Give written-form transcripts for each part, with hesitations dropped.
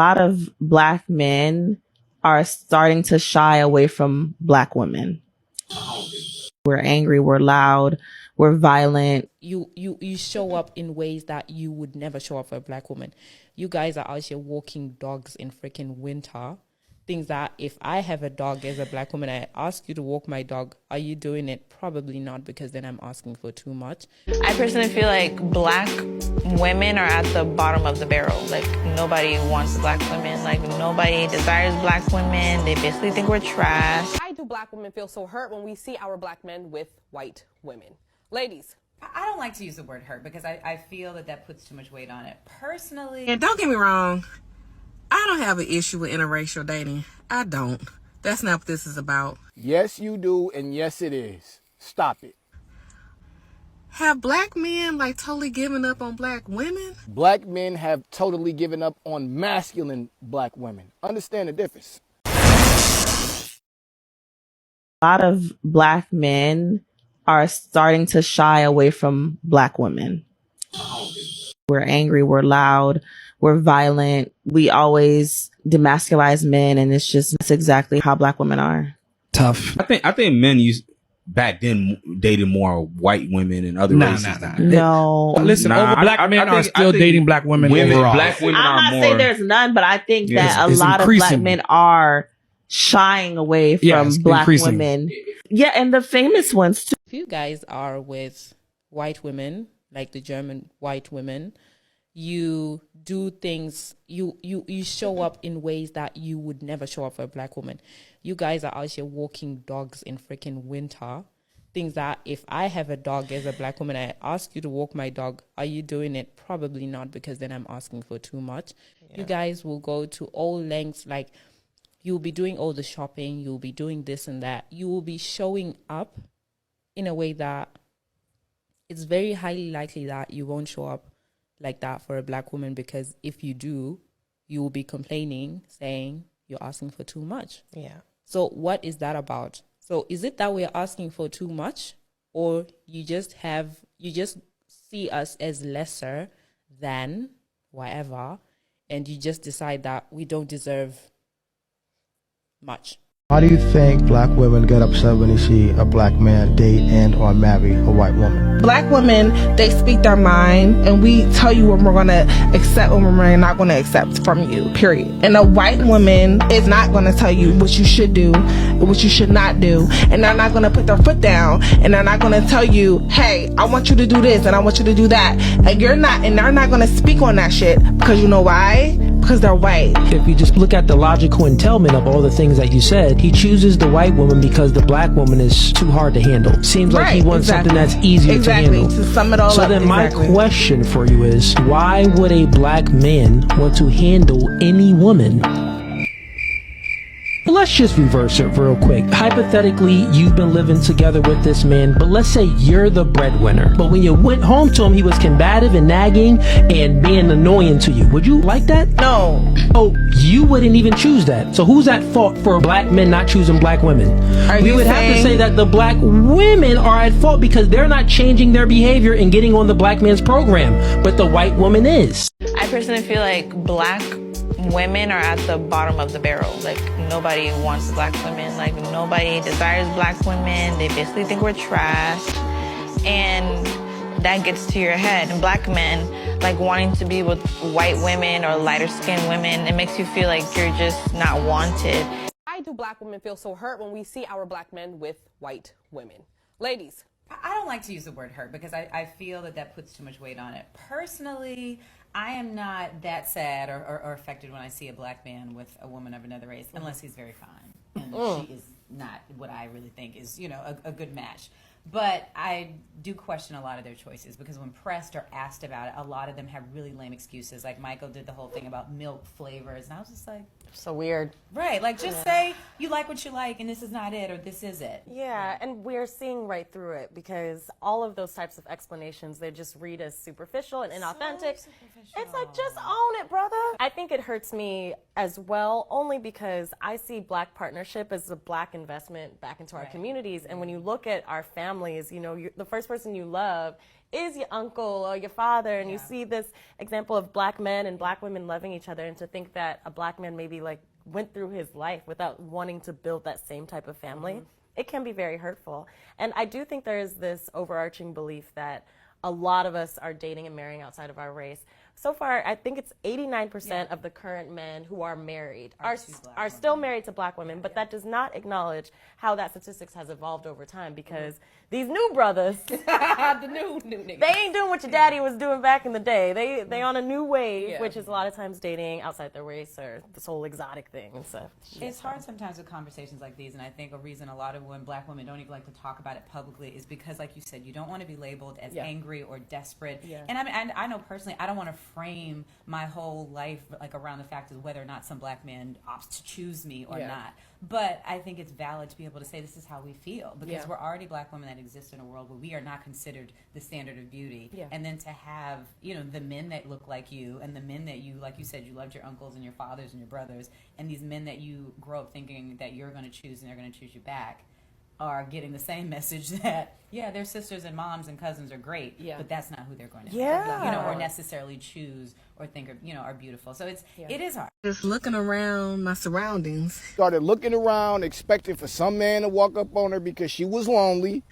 A lot of Black men are starting to shy away from Black women. We're angry, we're loud, we're violent. You show up in ways that you would never show up for a Black woman. You guys are out here walking dogs in freaking winter. Things that if I have a dog as a Black woman, I ask you to walk my dog, are you doing it? Probably not, because then I'm asking for too much. I personally feel like Black women are at the bottom of the barrel. Like, nobody wants Black women. Like, nobody desires Black women. They basically think we're trash. Why do Black women feel so hurt when we see our Black men with white women? Ladies. I don't like to use the word hurt because I feel that puts too much weight on it. Personally... And don't get me wrong, I don't have an issue with interracial dating. I don't. That's not what this is about. Yes, you do, and yes, it is. Stop it. Have Black men, like, totally given up on Black women? Black men have totally given up on masculine Black women. Understand the difference. A lot of Black men are starting to shy away from Black women. We're angry, we're loud, we're violent. We always demasculize men, and that's exactly how Black women are. Tough. I think men back then dated more white women and other races. No. Listen, Black men are still dating Black women. Black women I'm are not more. saying there's none, but I think that a it's lot increasing. of Black men are shying away from it's Black increasing. women. Yeah, and the famous ones too. If you guys are with white women, like the German white women, you do things, you show up in ways that you would never show up for a Black woman. You guys are out here walking dogs in freaking winter. Things that if I have a dog as a Black woman, I ask you to walk my dog, are you doing it? Probably not, because then I'm asking for too much. Yeah. You guys will go to all lengths, like you'll be doing all the shopping, you'll be doing this and that. You will be showing up in a way that it's very highly likely that you won't show up like that for a Black woman, because if you do, you will be complaining, saying you're asking for too much. Yeah. So what is that about? So is it that we're asking for too much, or you just see us as lesser than whatever, and you just decide that we don't deserve much? Why do you think Black women get upset when they see a Black man date and or marry a white woman? Black women, they speak their mind, and we tell you what we're going to accept and what we're not going to accept from you, period. And a white woman is not going to tell you what you should do and what you should not do, and they're not going to put their foot down, and they're not going to tell you, hey, I want you to do this and I want you to do that. And they're not going to speak on that shit, because you know why? Because they're white. If you just look at the logical entailment of all the things that you said, he chooses the white woman because the Black woman is too hard to handle. Seems like he wants something that's easier to handle. To sum it all so up. then my question for you is, why would a Black man want to handle any woman? Let's just reverse it real quick. Hypothetically, you've been living together with this man, but let's say you're the breadwinner. But when you went home to him, he was combative and nagging and being annoying to you. Would you like that? No. Oh, you wouldn't even choose that. So who's at fault for Black men not choosing Black women? We would have to say that the Black women are at fault because they're not changing their behavior and getting on the Black man's program, but the white woman is. I personally feel like Black women are at the bottom of the barrel. Like, nobody wants Black women. Like, nobody desires Black women. They basically think we're trash. And that gets to your head. And Black men, like, wanting to be with white women or lighter skinned women, it makes you feel like you're just not wanted. Why do Black women feel so hurt when we see our Black men with white women? Ladies. I don't like to use the word hurt because I feel that puts too much weight on it. Personally, I am not that sad or affected when I see a Black man with a woman of another race, unless he's very fine. And she is not what I really think is, a good match. But I do question a lot of their choices, because when pressed or asked about it, a lot of them have really lame excuses. Like Michael did the whole thing about milk flavors, and I was just like, so weird. Right, like just say you like what you like and this is not it, or this is it. Yeah, and we're seeing right through it, because all of those types of explanations, they just read as superficial and inauthentic. So it's like, just own it, brother. I think it hurts me as well, only because I see Black partnership as a Black investment back into our communities. And when you look at our families, families, you know, the first person you love is your uncle or your father, and you see this example of black men and black women loving each other, and to think that a black man maybe like went through his life without wanting to build that same type of family, it can be very hurtful. And I do think there is this overarching belief that a lot of us are dating and marrying outside of our race. So far, I think it's 89% of the current men who are married are still married to black women, but that does not acknowledge how that statistics has evolved over time, because these new brothers, The new niggas. they ain't doing what your daddy was doing back in the day. They on a new wave, which is a lot of times dating outside their race or this whole exotic thing and stuff. It's hard sometimes with conversations like these, and I think a reason a lot of black women don't even like to talk about it publicly is because, like you said, you don't want to be labeled as angry or desperate. And I mean, I know personally, I don't want to frame my whole life like around the fact of whether or not some black man opts to choose me or not. But I think it's valid to be able to say this is how we feel, because we're already black women that exist in a world where we are not considered the standard of beauty. And then to have, you know, the men that look like you, and the men that you, like you said, you loved your uncles and your fathers and your brothers, and these men that you grow up thinking that you're going to choose and they're going to choose you back, are getting the same message that, their sisters and moms and cousins are great, but that's not who they're going to you know, or necessarily choose or think are, you know, are beautiful. So it is hard. Just looking around my surroundings. Started looking around, expecting for some man to walk up on her because she was lonely.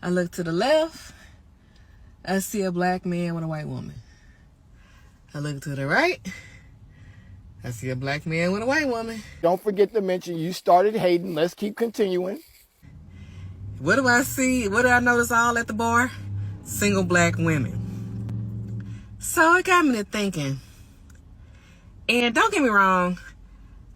I look to the left. I see a black man with a white woman. I look to the right. I see a black man with a white woman. Don't forget to mention you started hating. Let's keep continuing. What do I see? What do I notice all at the bar? Single black women. So it got me to thinking. And don't get me wrong,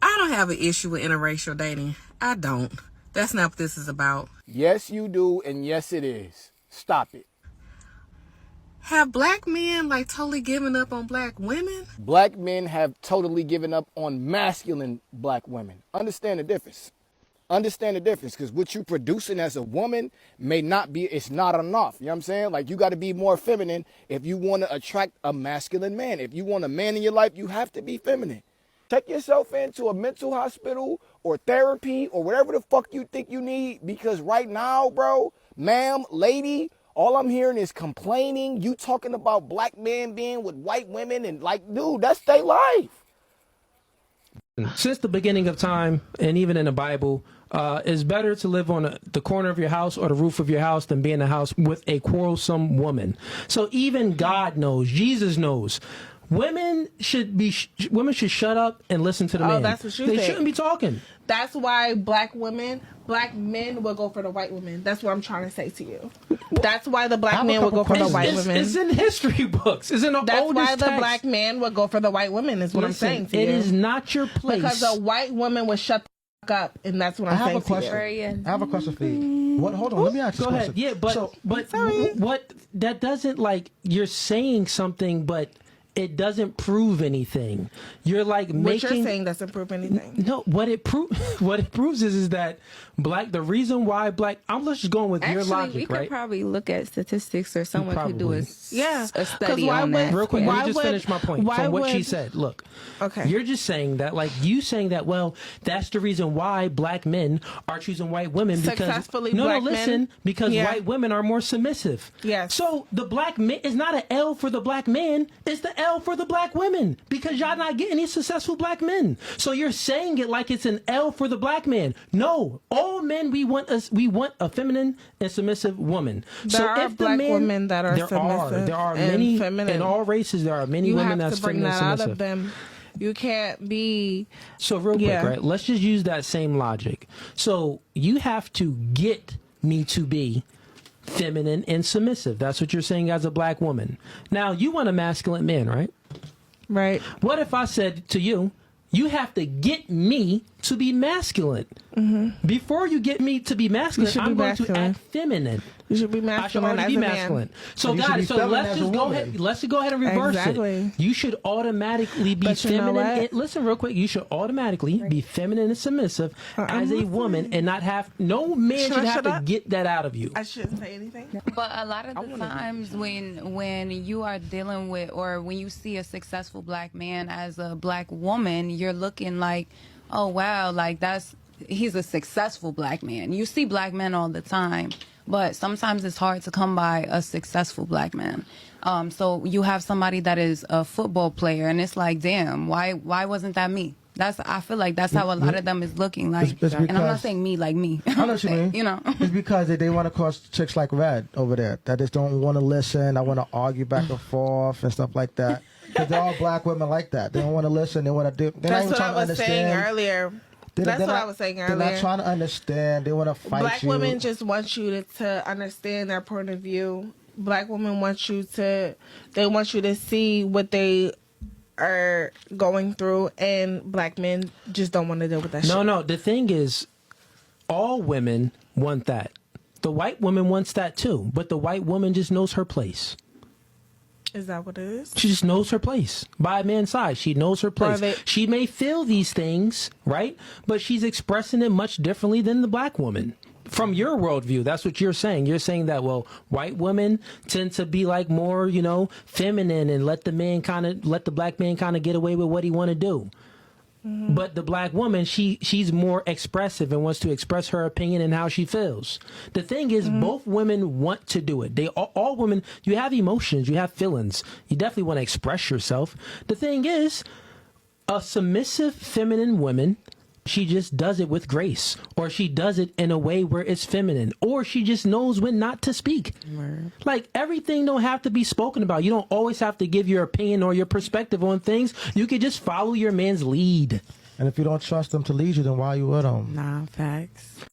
I don't have an issue with interracial dating. I don't. That's not what this is about. Yes, you do, and yes, it is. Stop it. Have black men like totally given up on black women? Black men have totally given up on masculine black women. Understand the difference. Understand the difference, because what you're producing as a woman may not be, it's not enough. You know what I'm saying? Like, you got to be more feminine if you want to attract a masculine man. If you want a man in your life, you have to be feminine. Take yourself into a mental hospital or therapy or whatever the fuck you think you need, because right now, bro, ma'am, lady, all I'm hearing is complaining. You talking about black men being with white women, and like, dude, that's their life. Since the beginning of time, and even in the Bible, it's better to live on the corner of your house or the roof of your house than be in a house with a quarrelsome woman. So even God knows, Jesus knows, women should shut up and listen to the man. That's what you They think. shouldn't be talking. That's why black men will go for the white women. That's what I'm trying to say to you. That's why the black man will go for the white women. It's in history books. It's in the That's oldest why the text. black man will go for the white women, is what Listen, I'm saying to it you. is not your place. Because a white woman will shut the fuck up, and that's what I'm saying to you. I have a question for you. What? Hold on. Let me ask you Go a ahead. question. Yeah, but what that doesn't, like, you're saying something, but it doesn't prove anything. You're like making. What you're saying doesn't prove anything. No, what it proves is that the reason why black. I'm just going with your logic, we could right? probably look at statistics, or someone could do a a study on that. Real quick, let me just finish my point from what she said. Look, okay, you're just saying that, like, you saying that, well, that's the reason why black men are choosing white women because white women are more submissive. Yes. So the black man is not an L for the black man; it's the L for the black women, because y'all not getting any successful black men. So you're saying it like it's an L for the black man. No, all men we want a feminine and submissive woman. There are black women that are submissive. There are and many feminine. in all races. There are many women that's feminine and submissive. Out of them. You can't be. So real quick, right? Let's just use that same logic. So you have to get me to be feminine and submissive. That's what you're saying as a black woman. Now, you want a masculine man, right? Right. What if I said to you, you have to get me to be masculine? Mm-hmm. Before you get me to be masculine, I'm going to act feminine. You should be masculine. I should already be masculine. So, guys, let's just go ahead. Let's go ahead and reverse it. You should automatically be feminine. Listen, real quick. You should automatically be feminine and submissive as a woman, and not have no man should have to get that out of you. I shouldn't say anything. But a lot of the times when you are dealing with, or when you see a successful black man as a black woman, you're looking like, oh wow, like he's a successful black man. You see black men all the time but sometimes it's hard to come by a successful black man. So you have somebody that is a football player, and it's like, damn, why wasn't that me? I feel like that's how a lot of them is looking like. It's And I'm not because- saying me like me. I know what you mean. You know. It's because they want to cause chicks like Red over there that just don't want to listen. I want to argue back and forth and stuff like that. Because they're all black women like that. They don't want to listen. They want to do. They're not That's even what I trying to was saying understand. earlier. That's what I was saying They're earlier. not trying to understand. They want to fight Black you. women just want you to understand their point of view. Black women want you to see what they are going through, and black men just don't want to deal with that shit. No, the thing is, all women want that. The white woman wants that too, but the white woman just knows her place. Is that what it is? She just knows her place by a man's side. She knows her place. She may feel these things, right? But she's expressing it much differently than the black woman. From your worldview, that's what you're saying. You're saying that, well, white women tend to be like more, feminine and let the black man kind of get away with what he want to do. Mm-hmm. But the black woman, she's more expressive and wants to express her opinion and how she feels. The thing is, both women want to do it. All women, you have emotions, you have feelings. You definitely want to express yourself. The thing is, a submissive feminine woman, she just does it with grace, or she does it in a way where it's feminine, or she just knows when not to speak. Right. Like, everything don't have to be spoken about. You don't always have to give your opinion or your perspective on things. You could just follow your man's lead. And if you don't trust them to lead you, then why are you with them? Nah, facts.